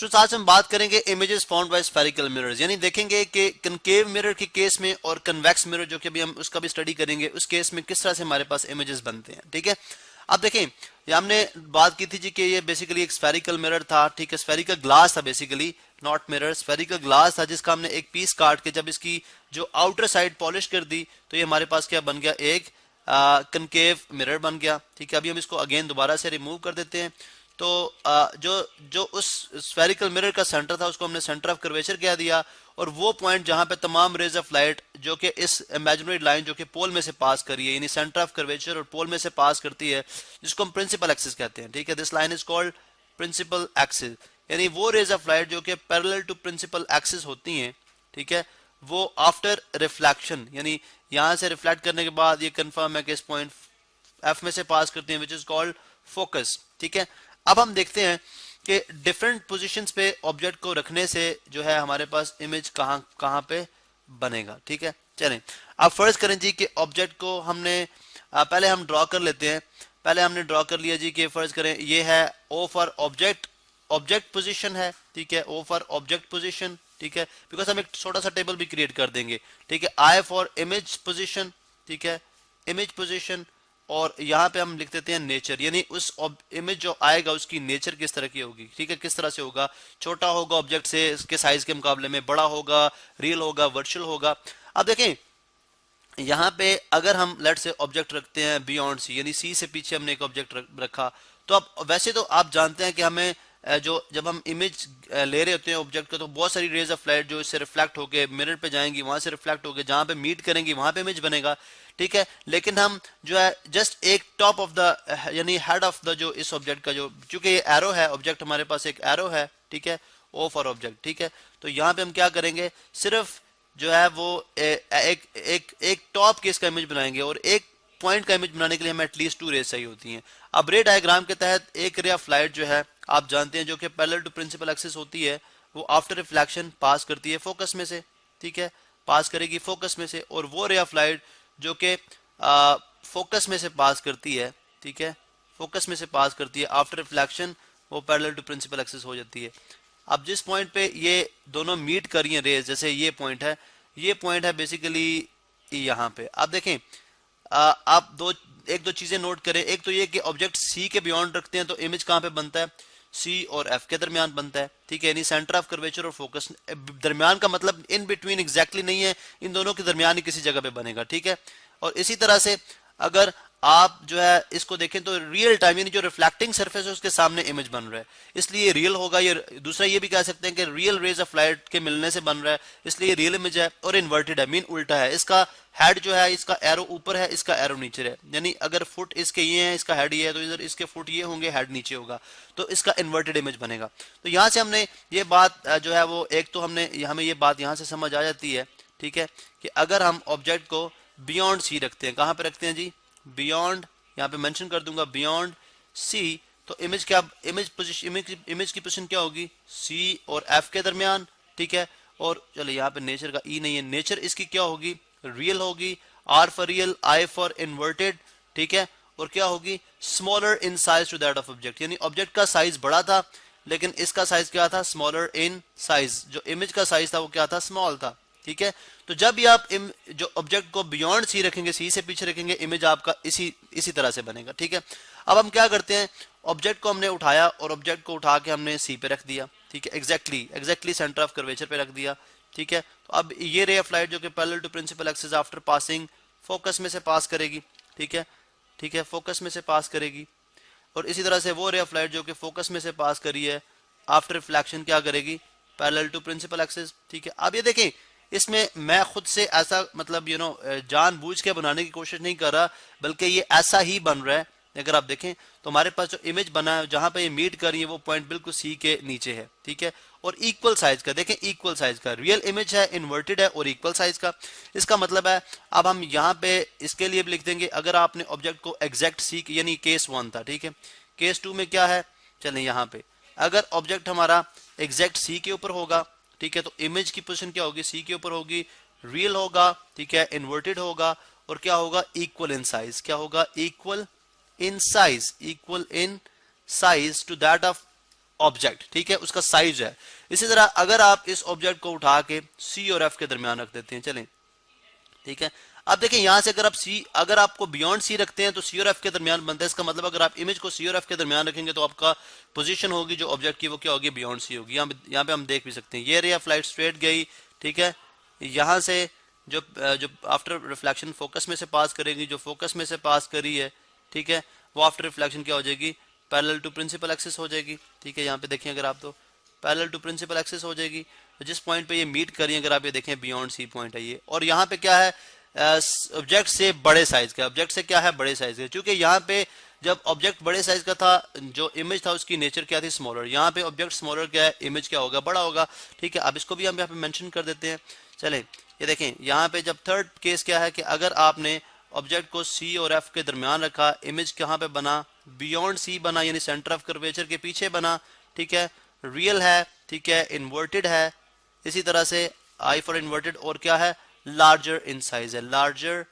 तो आज हम बात करेंगे images found by spherical mirrors, यानी देखेंगे कि कनकेव मिरर के केस में और कन्वेक्स मिरर जो कि अभी हम उसका भी स्टडी करेंगे, उस केस में किस तरह से हमारे पास इमेजेस बनते हैं। ठीक है, अब देखें ये हमने बात की थी जी कि ये बेसिकली एक स्फेरिकल मिरर था। ठीक है, स्फेरिकल ग्लास था basically, not mirror, spherical glass था जिसका हमने एक पीस काट के जब इसकी जो आउटर साइड पॉलिश कर दी तो ये हमारे पास क्या बन गया, एक कनकेव मिरर बन गया। ठीक है, अभी हम इसको अगेन दोबारा से रिमूव कर देते हैं। तो जो उस स्फेरिकल मिरर का सेंटर था उसको हमने सेंटर ऑफ कर्वेचर कह दिया, और वो पॉइंट जहां पे तमाम रेज ऑफ लाइट जो कि इस इमेजिनरी लाइन जो कि पोल में से पास करी है, यानी सेंटर ऑफ कर्वेचर और पोल में से पास करती है, जिसको हम प्रिंसिपल एक्सिस कहते हैं। ठीक है, this line is called principal axis, यानी वो रेज ऑफ लाइट जो कि पैरेलल टू प्रिंसिपल एक्सिस होती हैं। ठीक है, वो आफ्टर रिफ्लेक्शन, यानी यहां से रिफ्लेक्ट करने के बाद ये कंफर्म है कि इस पॉइंट एफ में से पास करती हैं, विच इज कॉल्ड फोकस। ठीक है, अब हम देखते हैं कि डिफरेंट पोजीशंस पे ऑब्जेक्ट को रखने से जो है हमारे पास इमेज कहां पे बनेगा। ठीक है, चलें अब फर्ज करें जी कि ऑब्जेक्ट को हमने पहले हम ड्रॉ कर लेते हैं। पहले हमने ड्रॉ कर लिया जी कि फर्ज करें ये है ओ फॉर ऑब्जेक्ट पोजीशन है। ठीक है, ओ फॉर ऑब्जेक्ट पोजीशन। ठीक है, बिकॉज हम एक छोटा सा टेबल भी क्रिएट कर देंगे। ठीक है, आई फॉर इमेज पोजीशन। ठीक है, इमेज पोजीशन, और यहाँ पे हम लिख देते हैं नेचर, यानी उस इमेज जो आएगा उसकी नेचर किस तरह की होगी। ठीक है, किस तरह से होगा, छोटा होगा ऑब्जेक्ट से इसके साइज के मुकाबले में, बड़ा होगा, रियल होगा, वर्चुअल होगा। अब देखें यहाँ पे अगर हम लेट से ऑब्जेक्ट रखते हैं बियॉन्ड सी, यानी सी से पीछे हमने एक ऑब्जेक्ट रखा, तो अब वैसे तो आप जानते हैं कि हमें जो जब हम इमेज ले रहे होते हैं ऑब्जेक्ट का, तो बहुत सारी रेज ऑफ लाइट जो इससे रिफ्लेक्ट होके मिरर पे जाएंगी, वहां से रिफ्लेक्ट होके जहां पे मीट करेंगी वहां पे इमेज बनेगा। ठीक है, लेकिन हम जो है जस्ट एक टॉप ऑफ द यानी हेड ऑफ द जो इस ऑब्जेक्ट का जो, चूंकि ये एरो है, ऑब्जेक्ट हमारे पास एक एरो है। ठीक है, ओ फॉर ऑब्जेक्ट। ठीक है, तो यहाँ पे हम क्या करेंगे, सिर्फ जो है वो एक टॉप केस का इमेज बनाएंगे, और एक पॉइंट का इमेज बनाने के लिए हमें एटलीस्ट 2 रेज चाहिए होती हैं। अब रे डायग्राम के तहत एक रे ऑफ लाइट जो है आप जानते हैं जो कि पैरेलल टू प्रिंसिपल एक्सिस होती है, वो आफ्टर रिफ्लेक्शन पास करती है फोकस में से। ठीक है, पास करेगी फोकस में से, और वो रे ऑफ लाइट जो कि फोकस में से पास करती है, ठीक है, फोकस में से पास करती है आफ्टर रिफ्लेक्शन, वो पैरेलल टू प्रिंसिपल एक्सिस हो जाती है। अब जिस पॉइंट पे ये दोनों मीट कर रही हैं रेज, जैसे ये पॉइंट है बेसिकली यहाँ पे। आप देखें आप एक दो चीजें नोट करें। एक तो ये कि ऑब्जेक्ट सी के बियॉन्ड रखते हैं तो इमेज कहाँ पे बनता है, सी और एफ के दरमियान बनता है। ठीक है, यानी सेंटर ऑफ कर्वेचर और फोकस दरमियान का मतलब इन बिटवीन एग्जैक्टली नहीं है, इन दोनों के दरमियान ही किसी जगह पे बनेगा। ठीक है, और इसी तरह से अगर आप जो है इसको देखें तो रियल टाइम यानी जो रिफ्लेक्टिंग सरफेस है उसके सामने इमेज बन रहा है, इसलिए रियल होगा। ये दूसरा ये भी कह सकते हैं कि रियल रेज ऑफ लाइट के मिलने से बन रहा है, इसलिए रियल इमेज है। और इन्वर्टेड है, मीन उल्टा है, इसका हेड जो है, इसका एरो ऊपर है, इसका एरो नीचे है, यानी अगर फुट इसके ये है, इसका हेड ये है, तो इधर इसके फुट ये होंगे, हेड नीचे होगा, तो इसका इन्वर्टेड इमेज बनेगा। तो यहाँ से हमने ये बात जो है वो एक तो हमें ये बात यहाँ से समझ आ जाती है। ठीक है, कि अगर हम ऑब्जेक्ट को बियॉन्ड सी रखते हैं, कहाँ पे रखते हैं जी, बियॉन्ड, यहाँ पे मेंशन कर दूंगा बियॉन्ड सी, तो इमेज क्या, इमेज की पोजीशन क्या होगी, सी और एफ के दरमियान। ठीक है, और चलो यहाँ पे नेचर का ई नहीं है, नेचर इसकी क्या होगी, रियल होगी, R for real, I for inverted. ठीक है, और क्या होगी, smaller in size to that of object, यानी ऑब्जेक्ट का साइज बड़ा था लेकिन इसका साइज क्या था, स्मॉलर इन साइज, जो इमेज का साइज था वो क्या था, स्मॉल था। ठीक है, तो जब भी आप जो ऑब्जेक्ट को बियॉन्ड सी रखेंगे, सी से पीछे रखेंगे, इमेज आपका इसी तरह से बनेगा। ठीक है, अब हम क्या करते हैं, ऑब्जेक्ट को हमने उठाया और ऑब्जेक्ट को उठा के हमने सी पे रख दिया। ठीक है, एग्जैक्टली सेंटर ऑफ कर्वेचर पे रख दिया। ठीक है, तो अब ये रे ऑफ लाइट जो कि parallel to principal axis after passing focus में से पास करेगी। ठीक है, फोकस में से पास करेगी, और इसी तरह से वो रे ऑफ लाइट जो कि फोकस में से पास करी है आफ्टर रिफ्लेक्शन क्या करेगी, पैरेलल टू प्रिंसिपल एक्सिस। ठीक है, अब ये देखें इसमें मैं खुद से ऐसा मतलब जानबूझ के बनाने की कोशिश नहीं कर रहा, बल्कि ये ऐसा ही बन रहा है। अगर आप देखें तो हमारे पास जो इमेज बना है जहां पे ये मीट कर रही है वो पॉइंट बिल्कुल सी के नीचे है। ठीक है, और इक्वल साइज का, देखें इक्वल साइज का रियल इमेज है, इन्वर्टेड है और इक्वल साइज का। इसका मतलब है अब हम यहाँ पे इसके लिए भी लिख देंगे, अगर आपने ऑब्जेक्ट को एग्जैक्ट सी यानी केस 1 था। ठीक है, केस 2 में क्या है, चलें यहाँ पे अगर ऑब्जेक्ट हमारा एग्जैक्ट सी के ऊपर होगा, ठीक है, तो इमेज की पोजीशन क्या होगी, सी के ऊपर होगी, रियल होगा। ठीक है, इन्वर्टेड होगा, और क्या होगा, इक्वल इन साइज। क्या होगा, equal in size to that of object, ठीक है, उसका साइज है। इसी तरह अगर आप इस ऑब्जेक्ट को उठा के सी और एफ के दरमियान रख देते हैं, चलें, ठीक है, अब देखें यहां से अगर आपको बियॉन्ड सी रखते हैं तो सी और एफ के दरमियान बनता है। इसका मतलब अगर आप इमेज को सी और एफ के दरमियान रखेंगे तो आपका पोजीशन होगी जो ऑब्जेक्ट की वो क्या होगी, बियॉन्ड सी होगी। यहाँ पे हम देख भी सकते हैं ये रे ऑफ लाइट स्ट्रेट गई, ठीक है, यहां से जो आफ्टर रिफ्लेक्शन फोकस में से पास करेगी, जो फोकस में से पास करी है, ठीक है, वो आफ्टर रिफ्लेक्शन क्या हो जाएगी, पैरेलल टू प्रिंसिपल एक्सिस हो जाएगी, ठीक है। यहाँ पे देखें अगर आप तो पैरेलल टू प्रिंसिपल एक्सिस हो जाएगी, तो जिस पॉइंट पे ये मीट करी अगर आप ये देखें बियॉन्ड सी पॉइंट है ये, और यहाँ पे क्या है, ऑब्जेक्ट से बड़े साइज का, ऑब्जेक्ट से क्या है, बड़े साइज का, क्योंकि यहाँ पे जब ऑब्जेक्ट बड़े साइज का था, जो इमेज था उसकी नेचर क्या थी, स्मॉलर। यहाँ पे ऑब्जेक्ट स्मॉलर क्या है, इमेज क्या होगा, बड़ा होगा, ठीक है। अब इसको भी हम यहाँ पे मेंशन कर देते हैं। चलें, ये देखें यहाँ पे जब थर्ड केस क्या है कि अगर आपने ऑब्जेक्ट को सी और एफ के दरमियान रखा, इमेज कहाँ पे बना, बियॉन्ड सी बना, यानी सेंटर ऑफ कर्वेचर के पीछे बना, ठीक है, रियल है, ठीक है, इन्वर्टेड है, इसी तरह से आई फॉर इन्वर्टेड, और क्या है, लार्जर इन साइज है, लार्जर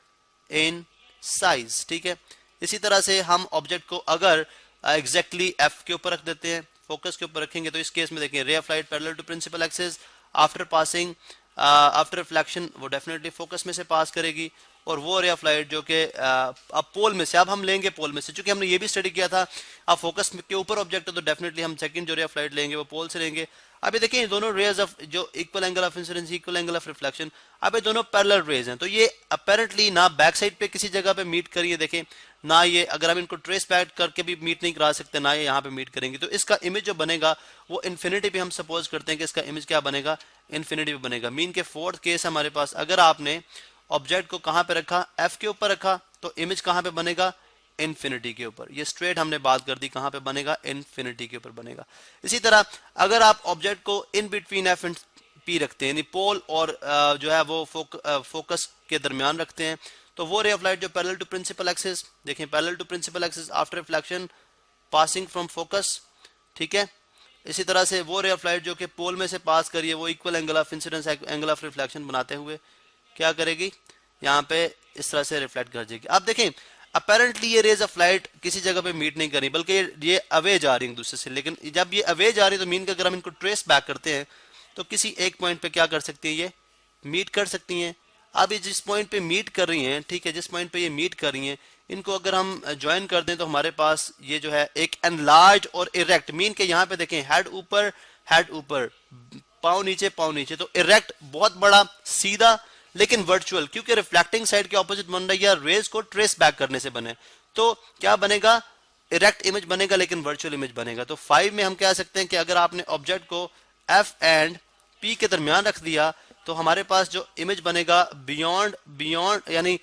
इन साइज, ठीक है। इसी तरह से हम ऑब्जेक्ट को अगर एग्जैक्टली एफ के ऊपर रख देते हैं, फोकस के ऊपर रखेंगे, तो इस केस में देखें ray of light parallel to principal axis, after passing after reflection वो डेफिनेटली फोकस में से पास करेगी, और वो रे ऑफ लाइट जो कि अब पोल में से, अब हम लेंगे पोल में से, क्योंकि हमने ये भी स्टडी किया था अब फोकस के ऊपर ऑब्जेक्ट है तो डेफिनेटली हम सेकंड जो रे ऑफ लाइट लेंगे वो पोल से लेंगे। अब ये देखिए दोनों रेज ऑफ जो equal angle of incidence, equal angle of reflection, अब ये दोनों पैरेलल रेज हैं, तो ये अपेरेंटली ना बैक साइड पे किसी जगह पे मीट करिए, देखें ना, ये अगर हम इनको ट्रेस बैक करके भी मीट नहीं करा सकते, ना ये यहाँ पे मीट करेंगे, तो इसका इमेज जो बनेगा वो इन्फिनिटी पे हम सपोज करते हैं कि इसका इमेज क्या बनेगा, इन्फिनिटी पे बनेगा। मीन के फोर्थ केस हमारे पास, अगर आपने ऑब्जेक्ट को कहां पे रखा, एफ के ऊपर रखा, तो इमेज कहां पे बनेगा, इन्फिनिटी के ऊपर। ये स्ट्रेट हमने बात कर दी, कहां पे बनेगा, इन्फिनिटी के ऊपर बनेगा। इसी तरह अगर आप ऑब्जेक्ट को in between F and P रखते हैं, यानी पोल और जो है वो फोकस के दरमियान रखते हैं, तो वो रे ऑफ लाइट जो पैरेलल टू प्रिंसिपल एक्सिस, देखें parallel to principal axis after reflection passing from focus, ठीक है। इसी तरह से वो रे ऑफ लाइट जो कि पोल में से पास करिए, वो equal angle of incidence angle of reflection बनाते हुए क्या करेगी, यहाँ पे इस तरह से रिफ्लेक्ट कर जाएगी। आप देखें अपेरेंटली ये रेज ऑफ लाइट किसी जगह पे मीट नहीं कर रही, बल्कि ये अवे जा रही है दूसरे से, लेकिन जब ये अवे जा रही है तो मीन का अगर हम इनको ट्रेस बैक करते हैं तो किसी एक पॉइंट पे क्या कर सकती है, ये मीट कर सकती हैं। अब ये जिस पॉइंट पे मीट कर रही हैं, ठीक है, जिस पॉइंट पे ये मीट कर रही हैं, इनको अगर हम ज्वाइन कर दें तो हमारे पास ये जो है एक एनलार्ज और इरेक्ट, मीन के यहाँ पे देखें हेड ऊपर पाँव नीचे, तो इरेक्ट बहुत बड़ा सीधा लेकिन वर्चुअल, क्योंकि रिफ्लेक्टिंग साइड के ऑपोजिट बन रही है, रेज को ट्रेस बैक करने से बने, तो क्या बनेगा, इरेक्ट इमेज बनेगा लेकिन वर्चुअल इमेज बनेगा। तो 5 में हम कह सकते हैं कि अगर आपने ऑब्जेक्ट को एफ एंड पी के दरमियान रख दिया तो हमारे पास जो इमेज बनेगा बियॉन्ड यानी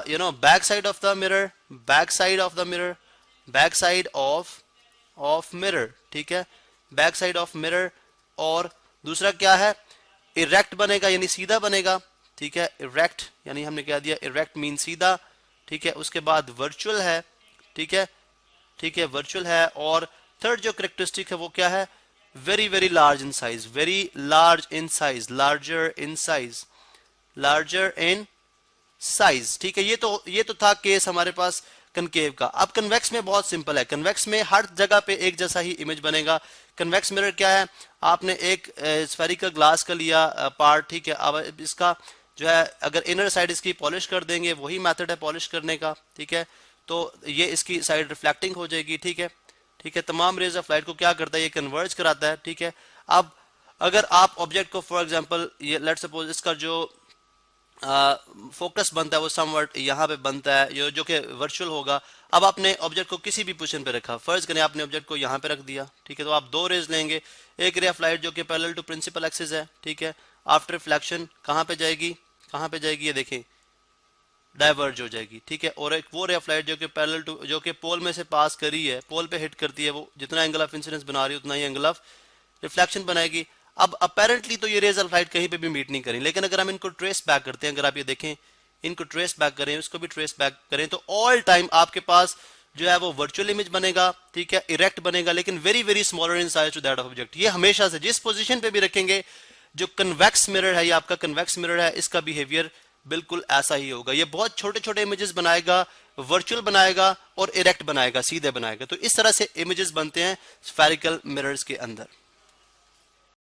you know back side of the mirror, back side of mirror, ठीक है, बैक साइड ऑफ मिरर, और दूसरा क्या है, इरेक्ट बनेगा यानी सीधा बनेगा, ठीक है, इरेक्ट यानी हमने क्या दिया, इरेक्ट मीन सीधा, ठीक है। उसके बाद वर्चुअल है, ठीक है, वर्चुअल है, और थर्ड जो करेक्टरिस्टिक है वो क्या है, very very large in size, larger in size, ठीक है। ये तो था केस हमारे पास कनकेव का। अब कन्वेक्स में बहुत सिंपल है, कन्वेक्स में हर जगह पे एक जैसा ही इमेज बनेगा। कन्वेक्स मिरर क्या है, आपने एक स्फेरिकल ग्लास का लिया पार्ट, ठीक है, अब इसका जो है अगर इनर साइड इसकी पॉलिश कर देंगे, वही मेथड है पॉलिश करने का, ठीक है, तो ये इसकी साइड रिफ्लेक्टिंग हो जाएगी, ठीक है, तमाम रेज ऑफ लाइट को क्या करता है, ये कन्वर्ज कराता है, ठीक है। अब अगर आप ऑब्जेक्ट को फॉर एग्जांपल ये लेट्स सपोज इसका जो फोकस बनता है वो समवट यहाँ पे बनता है जो कि वर्चुअल होगा। अब आपने ऑब्जेक्ट को किसी भी पोजीशन पे रखा, फर्ज करें आपने ऑब्जेक्ट को यहाँ पे रख दिया, ठीक है, तो आप दो रेज लेंगे, एक रे ऑफ लाइट जो कि पैरेलल टू प्रिंसिपल एक्सिस है, ठीक है, आफ्टर रिफ्लेक्शन कहाँ पे जाएगी, ये देखें डाइवर्ज हो जाएगी, ठीक है, और एक वो रे ऑफ लाइट जो कि पैरेलल टू जो कि पोल में से पास करी है, पोल पे हिट करती है, वो जितना एंगल ऑफ इंसिडेंस बना रही है उतना ही एंगल ऑफ रिफ्लेक्शन बनाएगी। अब अपेरेंटली तो ये रेज ऑफ लाइट कहीं पे भी मीट नहीं करें, लेकिन अगर हम इनको ट्रेस बैक करते हैं, अगर आप ये देखें इनको ट्रेस बैक करें, इसको भी ट्रेस बैक करें, तो ऑल टाइम आपके पास जो है वो वर्चुअल इमेज बनेगा, ठीक है, इरेक्ट बनेगा, लेकिन very very smaller in size to that of object. ये हमेशा से जिस पोजीशन पे भी रखेंगे, जो कन्वेक्स मिरर है, ये आपका कन्वेक्स मिरर है, इसका बिहेवियर बिल्कुल ऐसा ही होगा। ये बहुत छोटे छोटे इमेजेस बनाएगा, वर्चुअल बनाएगा और इरेक्ट बनाएगा, सीधे बनाएगा। तो इस तरह से इमेजेस बनते हैं स्फेरिकल मिरर्स के अंदर।